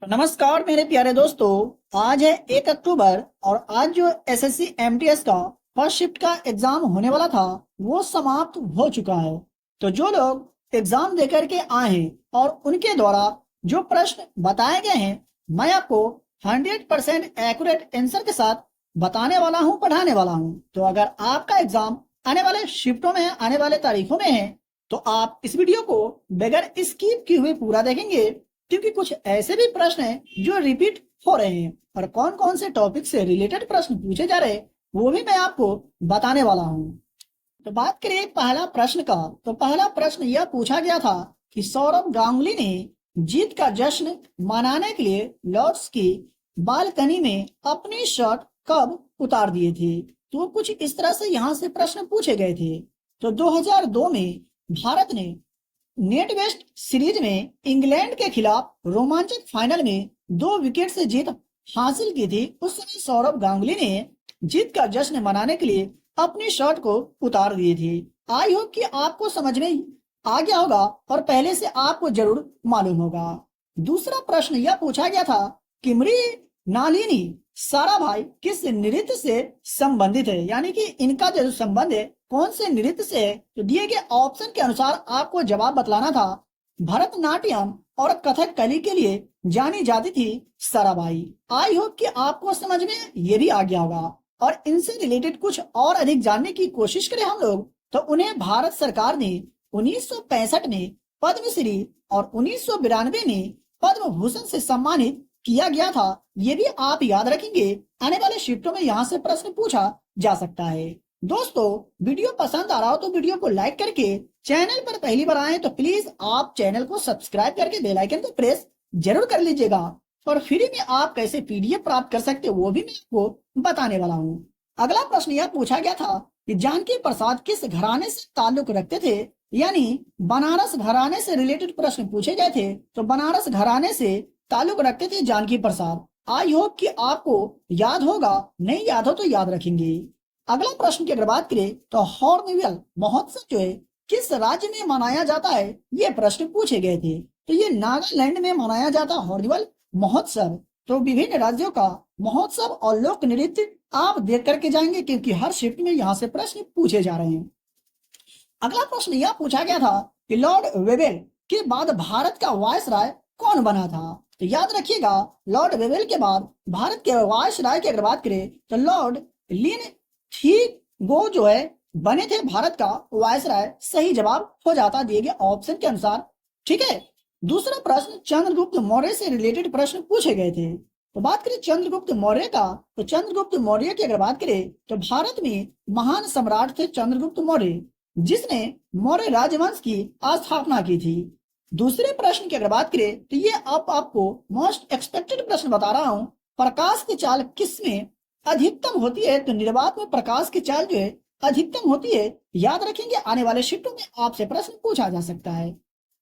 नमस्कार मेरे प्यारे दोस्तों। आज है 1 अक्टूबर और आज जो एसएससी एमटीएस का फर्स्ट शिफ्ट का एग्जाम होने वाला था वो समाप्त हो चुका है। तो जो लोग एग्जाम देकर के आए हैं और उनके द्वारा जो प्रश्न बताए गए हैं मैं आपको 100% एक्यूरेट आंसर के साथ बताने वाला हूं, पढ़ाने वाला हूं। तो अगर आपका एग्जाम आने वाले शिफ्टों में है, आने वाले तारीखों में है, तो आप इस वीडियो को बगैर स्किप किए हुए पूरा देखेंगे, क्योंकि कुछ ऐसे भी प्रश्न हैं जो रिपीट हो रहे हैं और कौन कौन से टॉपिक से रिलेटेड प्रश्न पूछे जा रहे हैं वो भी मैं आपको बताने वाला हूं। तो बात करें पहला प्रश्न का, तो पहला प्रश्न यह पूछा गया था कि सौरभ गांगुली ने जीत का जश्न मनाने के लिए लॉर्ड्स की बालकनी में अपनी शर्ट कब उतार दिए थे। तो कुछ इस तरह से यहाँ से प्रश्न पूछे गए थे। तो 2002 में भारत ने नेट वेस्ट सीरीज में इंग्लैंड के खिलाफ रोमांचक फाइनल में 2 विकेट से जीत हासिल की थी। उस समय सौरभ गांगुली ने जीत का जश्न मनाने के लिए अपनी शर्ट को उतार दिए थे। आई होप कि आपको समझ में आ गया होगा और पहले से आपको जरूर मालूम होगा। दूसरा प्रश्न यह पूछा गया था कि मृणालिनी साराभाई किस नृत्य से संबंधित है, यानी कि इनका जो संबंध है कौन से नृत्य से है। तो दिए गए ऑप्शन के अनुसार आपको जवाब बतलाना था। भरतनाट्यम और कथकली के लिए जानी जाती थी साराभाई। आई होप कि आपको समझ में ये भी आ गया होगा। और इनसे रिलेटेड कुछ और अधिक जानने की कोशिश करें हम लोग, तो उन्हें भारत सरकार ने 1965 में पद्मश्री और 1992 में पद्म भूषण से सम्मानित किया गया था। ये भी आप याद रखेंगे, आने वाले शिफ्टों में यहाँ से प्रश्न पूछा जा सकता है। दोस्तों, वीडियो पसंद आ रहा हो तो वीडियो को लाइक करके, चैनल पर पहली बार आए तो प्लीज आप चैनल को सब्सक्राइब करके बेल आइकन को प्रेस जरूर कर लीजिएगा। और फ्री में आप कैसे पीडीएफ प्राप्त कर सकते हो वो भी मैं आपको बताने वाला हूँ। अगला प्रश्न यह पूछा गया था कि जानकी प्रसाद किस घराने से ताल्लुक रखते थे, यानी बनारस घराने से रिलेटेड प्रश्न पूछे गए थे। तो बनारस घराने से ताल्लुक रखते थे जानकी प्रसाद। आई होप कि आपको याद होगा, नहीं याद हो तो याद रखेंगे। अगला प्रश्न की अगर बात करें तो हॉर्नबिल महोत्सव जो है किस राज्य में मनाया जाता है, ये प्रश्न पूछे गए थे। तो ये नागालैंड में मनाया जाता हॉर्नबिल महोत्सव। तो विभिन्न राज्यों का महोत्सव और लोक नृत्य आप देख करके जाएंगे, क्योंकि हर शिफ्ट में यहाँ से प्रश्न पूछे जा रहे हैं। अगला प्रश्न यह पूछा गया था कि लॉर्ड वेवेल के बाद भारत का वायसराय कौन बना था। तो याद रखिएगा, लॉर्ड वेवेल के बाद भारत के वायसराय की अगर बात करें तो लॉर्ड लिन थी गो जो है बने थे भारत का वायसराय। सही जवाब हो जाता दिए गए ऑप्शन के अनुसार। ठीक है। दूसरा प्रश्न चंद्रगुप्त मौर्य से रिलेटेड प्रश्न पूछे गए थे। तो बात करें चंद्रगुप्त मौर्य का, तो चंद्रगुप्त मौर्य की अगर बात करें तो भारत में महान सम्राट थे चंद्रगुप्त मौर्य, जिसने मौर्य राजवंश की स्थापना की थी। दूसरे प्रश्न की अगर बात करें तो ये आपको मोस्ट एक्सपेक्टेड प्रश्न बता रहा हूं, प्रकाश की चाल किसमें अधिकतम होती है। तो निर्वात में प्रकाश की चाल जो है अधिकतम होती है। याद रखेंगे, आने वाले शिफ्टों में आपसे प्रश्न पूछा जा सकता है।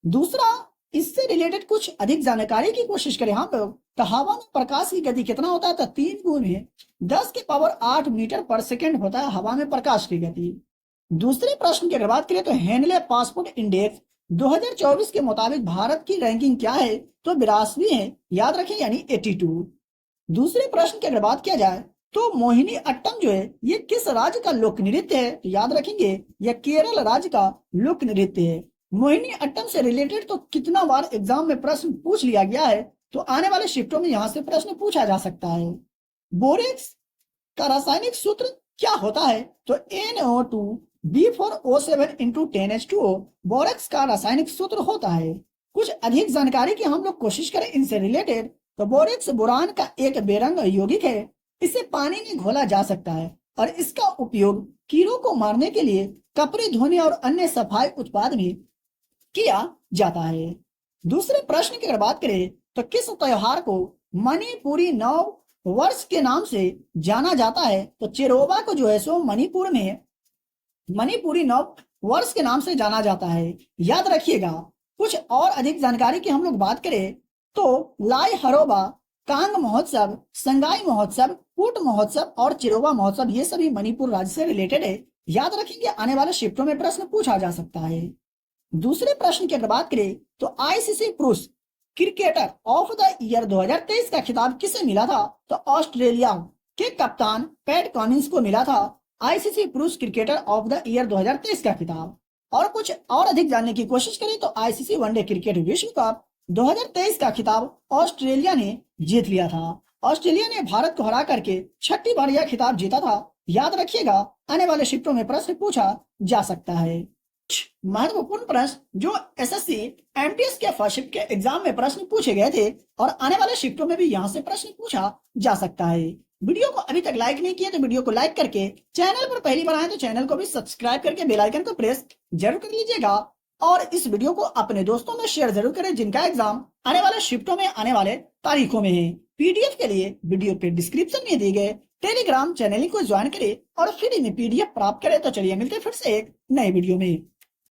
दूसरा, इससे रिलेटेड कुछ अधिक जानकारी की कोशिश करें हम लोग, तो हवा में प्रकाश की गति कितना होता है। तो 3 गुने 10⁸ मीटर पर सेकेंड होता है हवा में प्रकाश की गति। दूसरे प्रश्न की अगर बात करें तो हेनले पासपोर्ट इंडेक्स 2024 के मुताबिक भारत की रैंकिंग क्या है। तो 82 है, याद रखें, यानी 82। दूसरे प्रश्न की अगर बात किया जाए तो मोहिनी अट्टम जो है ये किस राज्य का लोक नृत्य है। तो याद रखेंगे, यह केरल राज्य का लोक नृत्य है। मोहिनी अट्टम से रिलेटेड तो कितना बार एग्जाम में प्रश्न पूछ लिया गया है, तो आने वाले शिफ्टों में यहाँ से प्रश्न पूछा जा सकता है। बोरेक्स का रासायनिक सूत्र क्या होता है। तो NO2B4O7 इंटू 10H2O बोरेक्स का रासायनिक सूत्र होता है। कुछ अधिक जानकारी की हम लोग कोशिश करें इनसे रिलेटेड, तो बोरेक्स बोरान का एक बेरंग यौगिक है। इसे पानी में घोला जा सकता है और इसका उपयोग कीड़ों को मारने के लिए कपड़े धोने और अन्य सफाई उत्पाद में किया जाता है। दूसरे प्रश्न की अगर बात करें तो किस त्योहार को मणिपुरी नव वर्ष के नाम से जाना जाता है। तो चेरोबा को जो है सो मणिपुर में मणिपुरी नव वर्ष के नाम से जाना जाता है। याद रखिएगा, कुछ और अधिक जानकारी की हम लोग बात करें तो लाई हरोबा, कांग महोत्सव, संगाई महोत्सव, कूट महोत्सव और चिरोबा महोत्सव ये सभी मणिपुर राज्य से रिलेटेड है। याद रखेंगे, आने वाले शिफ्टों में प्रश्न पूछा जा सकता है। दूसरे प्रश्न की अगर बात करें तो आईसीसी पुरुष क्रिकेटर ऑफ द ईयर 2023 का खिताब किसे मिला था? तो ऑस्ट्रेलिया के कप्तान पैट कमिंस को मिला था आईसीसी पुरुष क्रिकेटर ऑफ द ईयर 2023 का खिताब। और कुछ और अधिक जानने की कोशिश करें तो आईसीसी वनडे क्रिकेट विश्व कप 2023 का खिताब ऑस्ट्रेलिया ने जीत लिया था। ऑस्ट्रेलिया ने भारत को हरा करके 6ठी बार यह खिताब जीता था। याद रखिएगा, आने वाले शिफ्टों में प्रश्न पूछा जा सकता है। महत्वपूर्ण प्रश्न जो एसएससी एमटीएस के फर्स्ट शिफ्ट के एग्जाम में प्रश्न पूछे गए थे और आने वाले शिफ्टों में भी यहाँ से प्रश्न पूछा जा सकता है। वीडियो को अभी तक लाइक नहीं किया तो वीडियो को लाइक करके, चैनल पर पहली बार आए तो चैनल को भी सब्सक्राइब करके बेल आइकन को प्रेस जरूर कर लीजिएगा और इस वीडियो को अपने दोस्तों में शेयर जरूर करें जिनका एग्जाम आने वाले शिफ्टों में आने वाले तारीखों में है। पीडीएफ के लिए वीडियो के डिस्क्रिप्शन में दिए गए टेलीग्राम चैनल को ज्वाइन करें और फ्री में पीडीएफ प्राप्त करें। तो चलिए मिलते हैं फिर से एक नए वीडियो में।